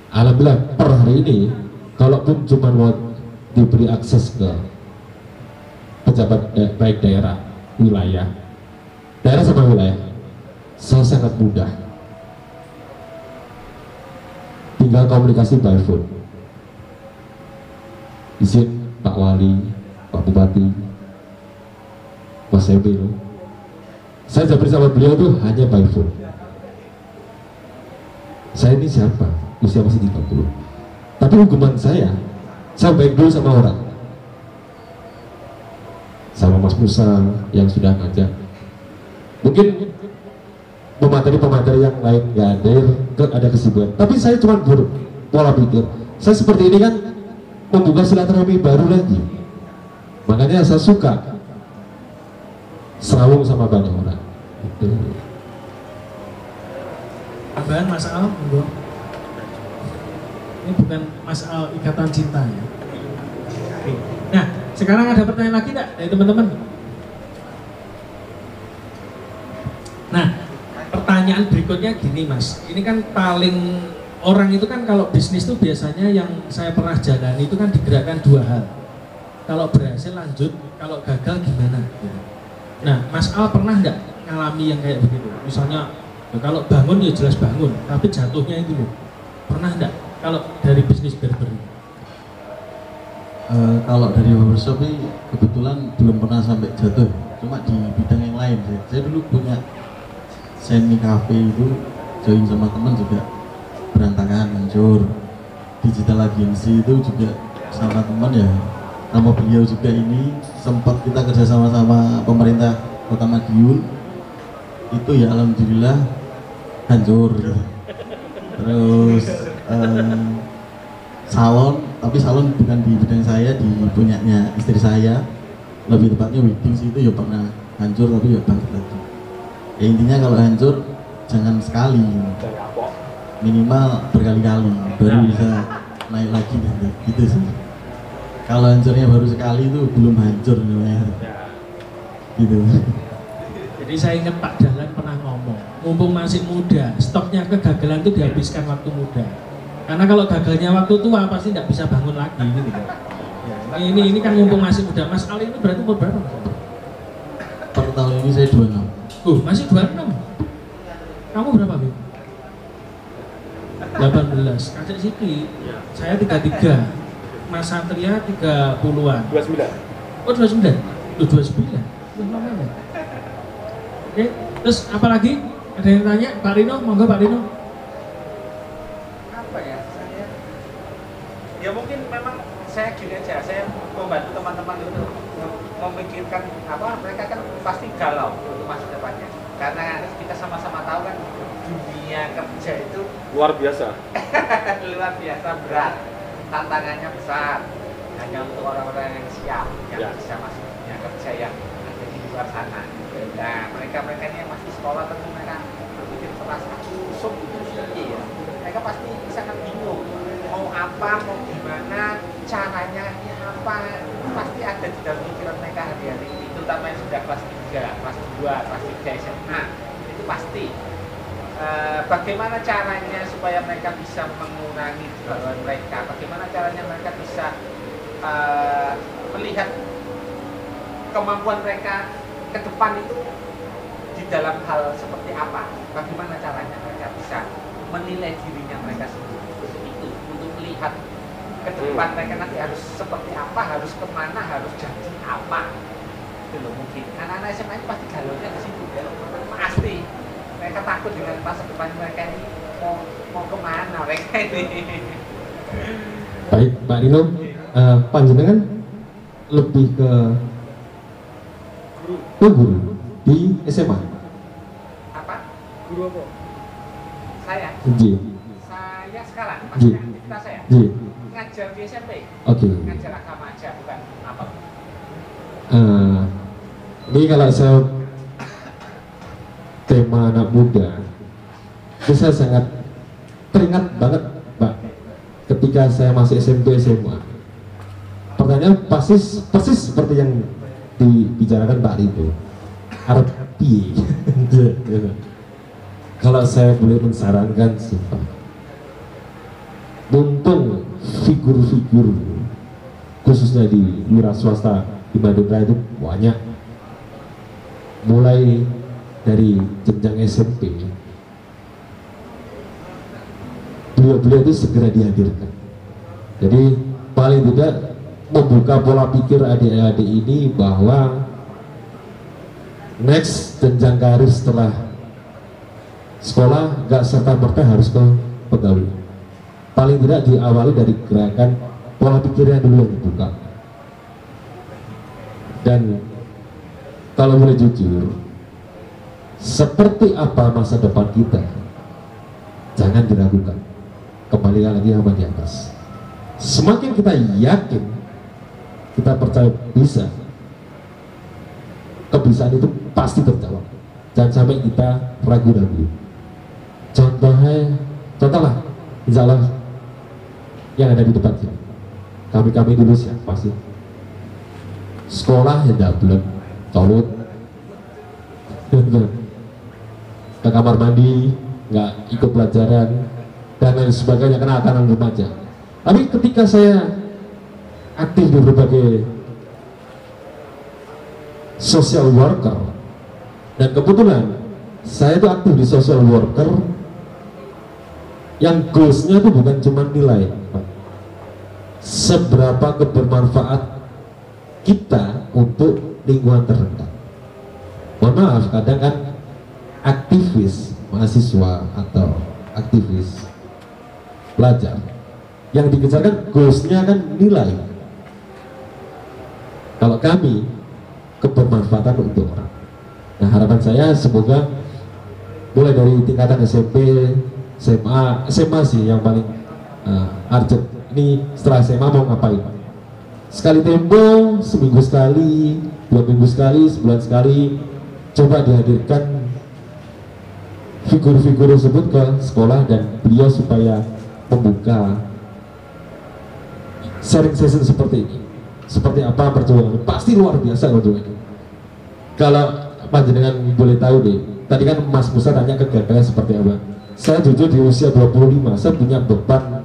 Alhamdulillah per hari ini, kalaupun cuma mau diberi akses ke pejabat baik daerah, wilayah sama wilayah, saya sangat mudah. Tinggal komunikasi by phone. Izin Pak Wali, Pak Bupati, Mas Emil. Saya jabri sama beliau tuh hanya by phone. Saya ini siapa? Usia masih 30. Tapi hukuman saya baik dulu sama orang. Sama Mas Musa yang sudah ngajak. Mungkin pemateri yang lain nggak ada kesibukan. Tapi saya cuma pola pikir. Saya seperti ini kan membuka silaturahmi baru lagi. Makanya saya suka serawung sama banyak orang. Tambahan Mas Al, ini bukan masalah ikatan cinta ya. Oke. Nah, sekarang ada pertanyaan lagi nggak dari teman-teman? Nah, pertanyaan berikutnya gini Mas, ini kan paling orang itu kan kalau bisnis itu biasanya yang saya pernah jalani itu kan digerakkan dua hal. Kalau berhasil lanjut, kalau gagal gimana? Nah, Mas Al pernah nggak ngalami yang kayak begitu? Misalnya, kalau bangun ya jelas bangun, tapi jatuhnya itu loh. Pernah nggak? Kalau dari bisnis barber? Kalau dari barbershop ini kebetulan belum pernah sampai jatuh, cuma di bidang yang lain. Saya dulu punya semi cafe itu, join sama teman juga berantakan, hancur. Digital agency itu juga sama teman ya nama beliau juga ini sempat kita kerja sama pemerintah Kota Madiun, itu ya alhamdulillah hancur. Terus salon, tapi salon bukan di bidang saya, di punyanya istri saya, lebih tepatnya wedding sih, itu ya pernah hancur tapi ya bangkit lagi. Ya intinya kalau hancur jangan sekali, minimal berkali-kali baru bisa naik lagi gitu sih. Kalau hancurnya baru sekali itu belum hancur namanya. Gitu. Jadi saya ingat Pak Dahlan pernah ngomong, mumpung masih muda, stoknya kegagalan itu dihabiskan waktu muda. Karena kalau gagalnya waktu tua pasti tidak bisa bangun lagi gitu kan. Ya, ini kan mumpung masih muda. Mas Ali ini berarti umur berapa? Per tahun ini saya 26. Masih 26. Kamu berapa, Bim? 18. Kakak Siti. Saya 33. Mas Satria 30-an. 29. Oh 29? 29? Lama-lama. Oke, terus apa lagi? Ada yang tanya? Pak Rino, monggo Pak Rino. Apa ya, ya mungkin memang saya gini aja, saya membantu teman-teman itu memikirkan apa, mereka kan pasti galau untuk masa depannya, karena kita sama-sama tahu kan dunia kerja itu Luar biasa. luar biasa berat, tantangannya besar, hanya untuk orang-orang yang siap, yang bisa masuk dunia kerja yang ada di luar sana. Nah, mereka-mereka ini yang masih sekolah tentu mereka berpikir keras, susuk itu sih ya. Mereka pasti sangat bingung mau apa, mau gimana, caranya ini apa, pasti ada di dalam pikiran mereka hari-hari ini, terutama yang sudah kelas 3, kelas 2, kelas 3 SMA, itu pasti. Bagaimana caranya supaya mereka bisa mengurangi kegalauan mereka, bagaimana caranya mereka bisa melihat kemampuan mereka ke depan itu di dalam hal seperti apa, bagaimana caranya mereka bisa menilai dirinya mereka sendiri itu, untuk melihat ke depan mereka nanti harus seperti apa, harus kemana, harus jadi apa. Itu loh, mungkin anak-anak SMA itu pasti galaunya di situ, pasti mereka takut dengan masa depan mereka ini mau kemana mereka ini. Baik, Pak Rino, panjenengan lebih ke guru di SMA. Apa? Guru apa? Saya? J. Saya sekarang, J. maksudnya aktivitas saya? J. Ngajar di SMP. Oke. Ngajar agama aja, bukan apa. Ini kalau saya tema anak muda, itu saya sangat teringat banget, Pak, ketika saya masih SMP SMA. Pertanyaan persis seperti yang dibicarakan Pak Rino. Arti. Kalau saya boleh mensarankan sih, Pak, mumpung figur-figur khususnya di wira swasta di Bandung Raya itu banyak, mulai dari jenjang SMP, beliau-beliau itu segera dihadirkan. Jadi paling tidak membuka pola pikir adik-adik ini bahwa next jenjang karir setelah sekolah gak serta-merta harus ke pegawai. Paling tidak diawali dari gerakan pola pikir yang dulu yang dibuka. Dan kalau boleh jujur, seperti apa masa depan kita, jangan diragukan. Kembali lagi sama di atas. Semakin kita yakin, kita percaya bisa, kebisaan itu pasti terjawab. Jangan sampai kita ragu-ragu. Contohlah, insya Allah yang ada di depan kita. Kami dulu siapa sih? Sekolah yang dablek, colot, ke kamar mandi, nggak ikut pelajaran dan lain sebagainya, karena akan remaja. Tapi ketika saya aktif di berbagai social worker, dan kebetulan saya itu aktif di social worker yang goalsnya itu bukan cuma nilai, Pak. Seberapa kebermanfaat kita untuk lingkungan terdekat. Mohon maaf, kadang kan aktivis mahasiswa atau aktivis pelajar yang dikejarkan goalsnya kan nilai, Kalau kami kebermanfaatan untuk orang. Nah, harapan saya semoga mulai dari tingkatan SMP, SMA sih yang paling urgent. Ini setelah SMA mau ngapain? Sekali tempo, seminggu sekali, 2 minggu sekali, sebulan sekali, coba dihadirkan figur-figur tersebut ke sekolah dan beliau supaya membuka sharing session seperti ini. Seperti apa perjuangan? Pasti luar biasa perjuangan. Kalau panjenengan boleh tahu deh, tadi kan Mas Musa tanya kegagalan seperti apa. Saya jujur di usia 25, saya punya beban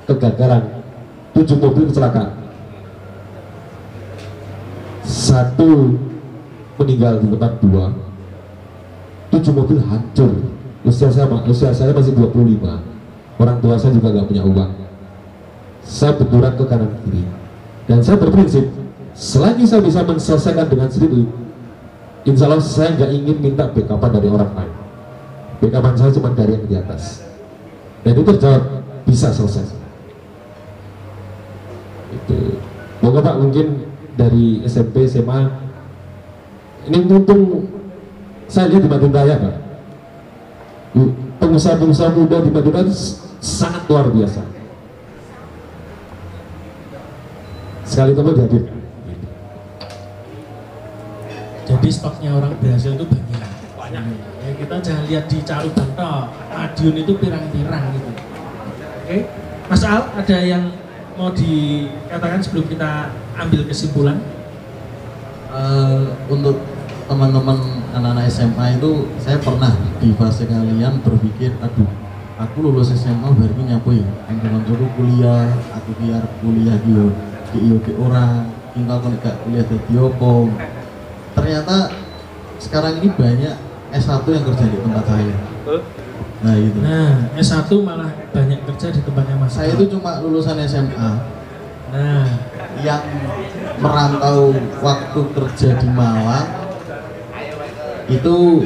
kegagalan 7 mobil kecelakaan. 1 meninggal di tempat, 2, 7 mobil hancur. Usia saya masih 25. Orang tua saya juga nggak punya uang. Saya benturan ke kanan kiri. Dan saya berprinsip, selagi saya bisa menyelesaikan dengan sendiri, insya Allah saya nggak ingin minta backupan dari orang lain. Backupan saya cuma dari yang di atas. Dan itu terjawab, bisa selesai. Itu. Moga Pak mungkin dari SMP, SMA, ini mumpung saya lihat di Madiun Raya Pak, pengusaha-pengusaha muda di Madiun Raya itu sangat luar biasa. Sekali itu dihadirkan. Jadi stoknya orang berhasil itu banyak. Ya, kita jangan lihat di Caruban toh, Madiun itu pirang-pirang gitu. Oke, Mas Al, ada yang mau dikatakan sebelum kita ambil kesimpulan? Untuk teman-teman anak-anak SMA itu, saya pernah di fase kalian berpikir, aduh, aku lulus SMA baru nyapu ya, teman-teman kuliah, aku biar kuliah di orang, tinggal kalau gak kuliah jadi opo. Ternyata sekarang ini banyak S1 yang kerja di tempat saya. Nah itu. Nah, S1 malah banyak kerja di tempatnya Mas. Saya itu cuma lulusan SMA. Nah, yang merantau waktu kerja di Malang itu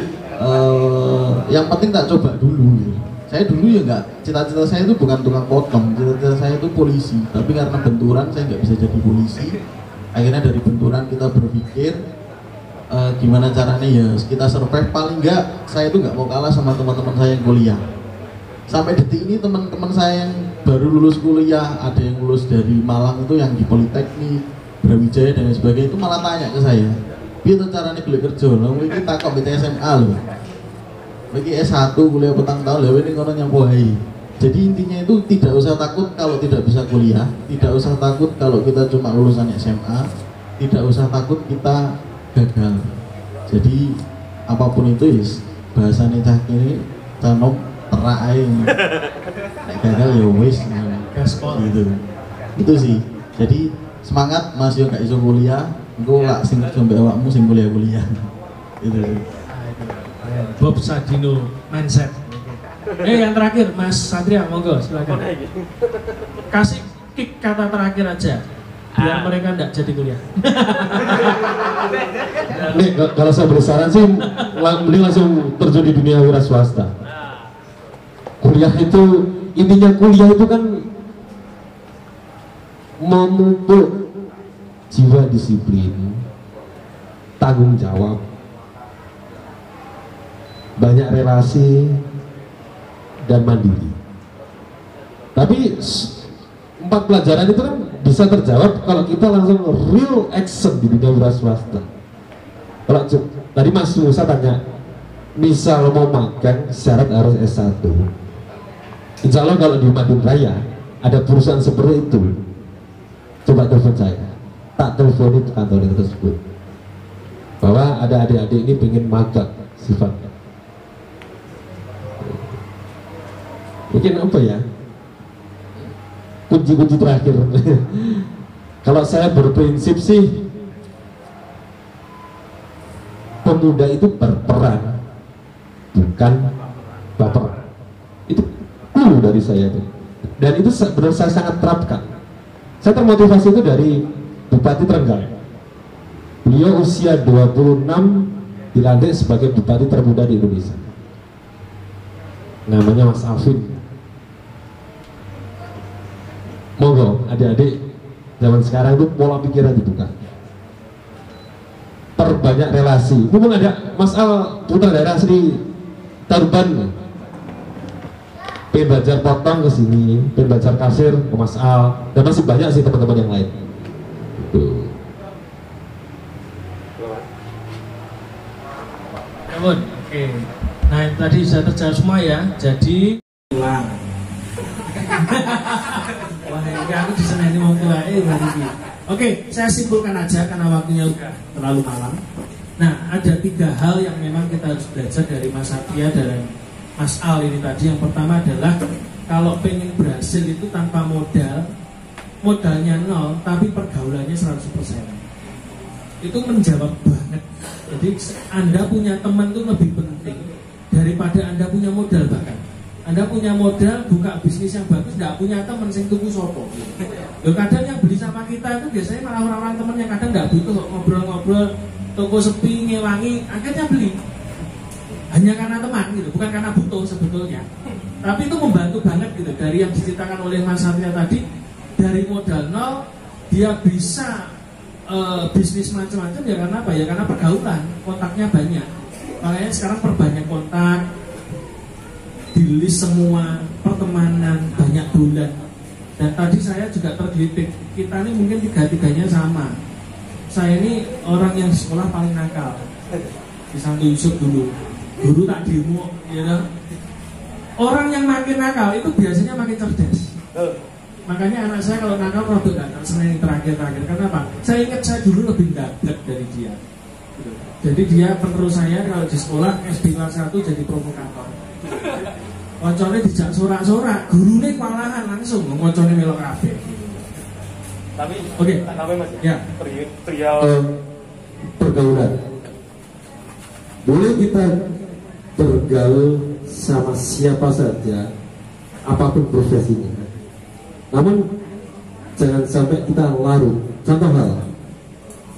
yang penting tak coba dulu gitu. Saya dulu ya nggak, cita-cita saya itu bukan tukang potong, cita-cita saya itu polisi, tapi karena benturan saya nggak bisa jadi polisi. Akhirnya dari benturan kita berpikir gimana caranya ya kita survive, paling nggak saya itu nggak mau kalah sama teman-teman saya yang kuliah. Sampai detik ini teman-teman saya yang baru lulus kuliah, ada yang lulus dari Malang itu yang di Politeknik, Brawijaya dan sebagainya, itu malah tanya ke saya, biar caranya beli kerja, loh ini takut di SMA loh, bagi S1 kuliah petang tahun, loh ini orang yang pohai. Jadi intinya itu tidak usah takut kalau tidak bisa kuliah, tidak usah takut kalau kita cuma lulusan SMA, tidak usah takut kita gagal. Jadi apapun itu is bahasanya cah ini canom terak aing. Nek gagal ya wis gitu. Itu sih. Jadi semangat Mas yo gak iso kuliah, engko lak sing sampe awakmu sing kuliah-kuliah. Itu. Bob Sadino mindset. Yang terakhir Mas Satria, monggo silakan. Kasih kick kata terakhir aja biar mereka enggak jadi kuliah. Nih, kalau saya bersaran sih mending langsung terjun di dunia wira swasta. Kuliah itu, intinya kuliah itu kan memupuk jiwa disiplin, tanggung jawab, banyak relasi dan mandiri. Tapi 4 pelajaran itu kan bisa terjawab kalau kita langsung real action di dunia wira swasta. Kalau tadi Mas Musa tanya, misal mau magang syarat harus S1. Insya Allah kalau di Madiun Raya ada perusahaan seperti itu, coba telepon saya, tak teleponi kantor tersebut bahwa ada adik-adik ini pengen magang sifatnya. Mungkin apa ya, kunci-kunci terakhir. Kalau saya berprinsip sih, pemuda itu berperan, bukan baperan. Itu clue dari saya itu. Dan itu benar saya sangat terapkan. Saya termotivasi itu dari Bupati Trenggalek. Beliau usia 26 dilantik sebagai Bupati termuda di Indonesia. Namanya Mas Alvin. Monggo adik-adik zaman sekarang itu pola pikiran dibuka. perbanyak relasi. Mumpung ada Mas Al, putra daerah Sri Taruban, pengen belajar potong ke sini, pengen belajar kasir ke Mas Al, dan masih banyak sih teman-teman yang lain. Tuh. Oke. Nah, tadi sudah terjawab semua ya. Jadi pulang. Wah, ini aku diseneni mau pulang. Hari ini. Oke, saya simpulkan aja karena waktunya udah terlalu malam. Nah, ada 3 hal yang memang kita harus belajar dari Mas Satria dan Mas Al ini tadi. Yang pertama adalah kalau pengen berhasil itu tanpa modal, modalnya 0 tapi pergaulannya 100%. Itu menjawab banget. Jadi Anda punya teman itu lebih penting daripada Anda punya modal. Bahkan Anda punya modal buka bisnis yang bagus, nggak punya teman sing tuku sopo. Loh, kadang yang beli sama kita itu biasanya malah orang-orang teman yang kadang nggak butuh ngobrol-ngobrol, toko sepi, ngewangi, akhirnya beli hanya karena teman gitu, bukan karena butuh sebetulnya. Tapi itu membantu banget gitu. Dari yang diceritakan oleh Mas Satria tadi, dari modal 0 dia bisa bisnis macam-macam ya karena apa ya? Karena pergaulan, kontaknya banyak. Makanya sekarang perbanyak kontak, di list semua pertemanan, banyak bulan. Dan tadi saya juga tergelitik, kita ini mungkin 3-3-nya sama. Saya ini orang yang di sekolah paling nakal, di Santo Yusuf dulu, guru tak demo, ya kan? Orang yang makin nakal itu biasanya makin cerdas. Makanya anak saya kalau nakal produk datang Senin terakhir. Kenapa? Saya ingat saya dulu lebih gablek dari dia. Jadi dia penerus saya kalau di sekolah SD kelas 1 jadi provokator. Koncone dijak sorak-sorak, gurune kewalahan langsung ngoncone melok kabeh. Tapi oke, tapi Mas ya. Perihal Pergaulan. Boleh kita bergaul sama siapa saja, apapun profesinya. Namun jangan sampai kita larut. Contoh hal,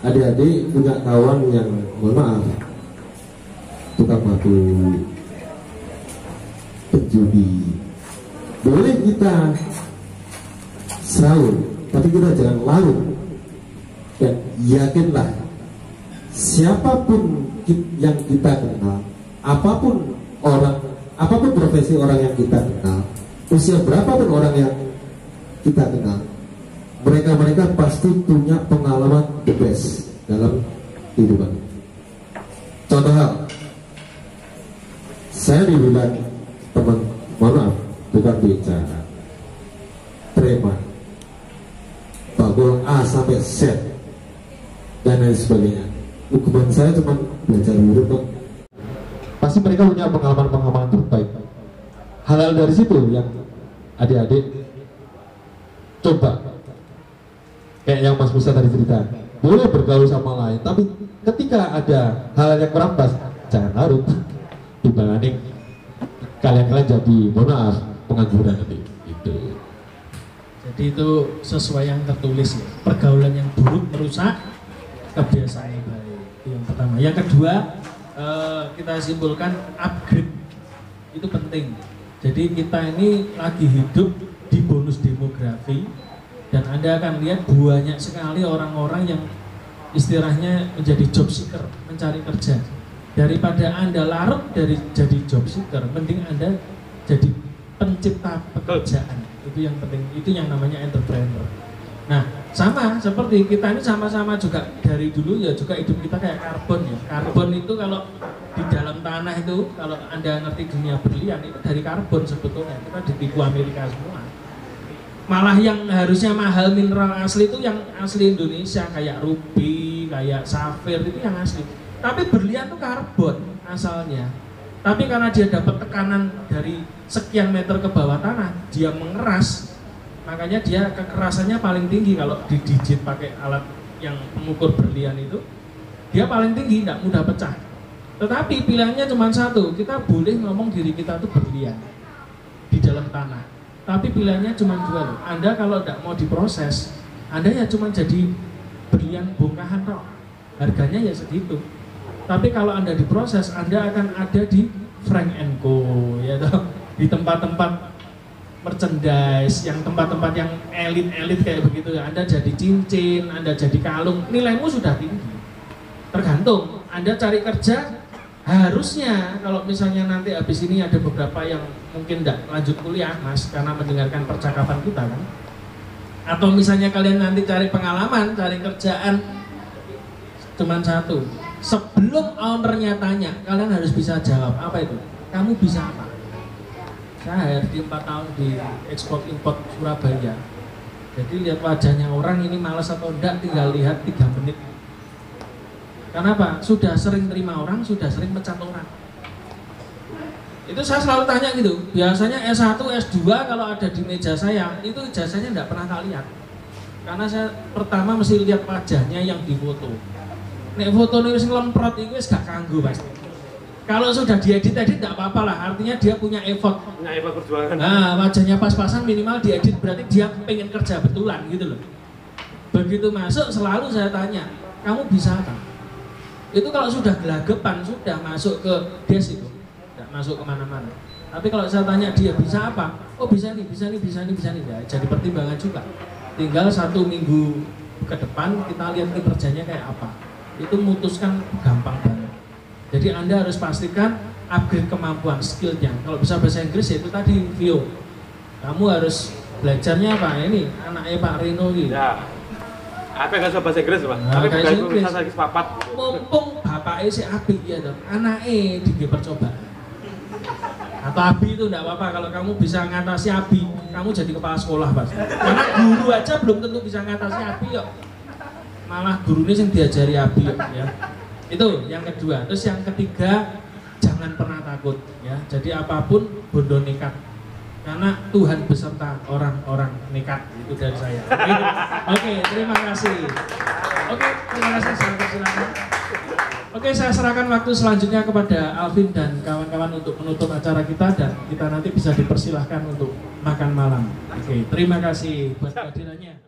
adik-adik punya kawan yang mohon maaf tukang batu, penjudi. Boleh kita sahur, tapi kita jangan larut. Dan yakinlah, siapapun yang kita kenal, apapun profesi orang yang kita kenal, usia berapapun orang yang kita kenal, mereka pasti punya pengalaman the best dalam kehidupan. Contoh hal, saya dibilang teman, mohon maaf, bukan bicara preman, bagol A sampai Z dan lain sebagainya. Hukuman saya cuma belajar huruf, Bang. Pasti mereka punya pengalaman terbaik. Hal-hal dari situ yang adik-adik coba, kayak yang Mas Musa tadi cerita, boleh bergaul sama lain, tapi ketika ada hal yang merampas, jangan larut. Dibanding kalian jadi, mohon maaf, pengangguran nanti. Itu. Jadi itu sesuai yang tertulis ya. Pergaulan yang buruk merusak kebiasaan yang baik. Itu yang pertama. Yang kedua, kita simpulkan upgrade itu penting. Jadi kita ini lagi hidup di bonus demografi, dan Anda akan lihat banyak sekali orang-orang yang istilahnya menjadi job seeker, mencari kerja. Daripada Anda larut dari jadi job seeker, mending Anda jadi pencipta pekerjaan. Itu yang penting, itu yang namanya entrepreneur. Nah, sama seperti kita ini sama-sama juga dari dulu ya juga hidup kita kayak karbon ya. Karbon itu kalau di dalam tanah itu, kalau Anda ngerti dunia berlian, itu dari karbon sebetulnya. Kita ditipu Amerika semua. Malah yang harusnya mahal mineral asli itu yang asli Indonesia, kayak ruby, kayak safir, itu yang asli. Tapi berlian itu karbon asalnya. Tapi karena dia dapat tekanan dari sekian meter ke bawah tanah, dia mengeras. Makanya dia kekerasannya paling tinggi kalau didijit pakai alat yang pengukur berlian itu. Dia paling tinggi, tidak mudah pecah. Tetapi pilihannya cuma satu, kita boleh ngomong diri kita itu berlian di dalam tanah. Tapi pilihannya cuma dua loh. Anda kalau tidak mau diproses, Anda ya cuma jadi berlian bongkahan toh. Harganya ya segitu. Tapi kalau Anda diproses, Anda akan ada di Frank & Co, ya toh, di tempat-tempat merchandise, yang tempat-tempat yang elit-elit kayak begitu ya. Anda jadi cincin, Anda jadi kalung, nilaimu sudah tinggi. Tergantung, Anda cari kerja harusnya kalau misalnya nanti habis ini ada beberapa yang mungkin tidak lanjut kuliah Mas karena mendengarkan percakapan kita kan, atau misalnya kalian nanti cari pengalaman, cari kerjaan, cuman satu, sebelum ownernya tanya kalian harus bisa jawab. Apa itu? Kamu bisa apa? Saya di 4 tahun di ekspor import Surabaya, jadi lihat wajahnya orang ini malas atau enggak tinggal lihat 3 menit. Kenapa? Sudah sering terima orang, sudah sering pecat orang. Itu saya selalu tanya gitu. Biasanya S1, S2 kalau ada di meja saya, itu ijazahnya enggak pernah tak lihat. Karena saya pertama mesti lihat wajahnya yang difoto. Nek foto ini sing lemprot itu gak kanggo pasti. Kalau sudah diedit-edit enggak apa-apa lah, artinya dia punya effort. Punya effort perjuangan. Nah, wajahnya pas-pasan minimal diedit, berarti dia pengen kerja betulan gitu loh. Begitu masuk selalu saya tanya, kamu bisa apa? Itu kalau sudah gelagapan, sudah masuk ke desk itu, tidak masuk kemana-mana. Tapi kalau saya tanya dia bisa apa? Oh bisa nih, bisa nih, bisa nih, bisa nih. Ya, jadi pertimbangan juga. Tinggal 1 minggu ke depan kita lihat kinerjanya kayak apa. Itu memutuskan gampang banget. Jadi Anda harus pastikan upgrade kemampuan, skillnya. Kalau bisa bahasa Inggris ya itu tadi Vio. Kamu harus belajarnya apa? Ini anaknya Pak Rino gitu. Ya. Apa nggak bisa bahasa Inggris Pak? Nah, Tapi bahasa kalau Inggris. bisa lagi sepapat. Mumpung bapaknya si Abi ya dong, anaknya di percobaan. Atau Abi itu enggak apa-apa kalau kamu bisa ngatasi Abi, kamu jadi kepala sekolah Pak. Karena guru aja belum tentu bisa ngatasi Abi yuk. Malah gurunya yang diajari Abi yuk, ya. Itu yang kedua. Terus yang ketiga, jangan pernah takut ya. Jadi apapun bondo nekat. Karena Tuhan beserta orang-orang nekat, itu dari saya. Oke, terima kasih. Oke, terima kasih. Silakan. Oke, saya serahkan waktu selanjutnya kepada Alvin dan kawan-kawan untuk menutup acara kita dan kita nanti bisa dipersilahkan untuk makan malam. Oke, terima kasih buat kehadirannya.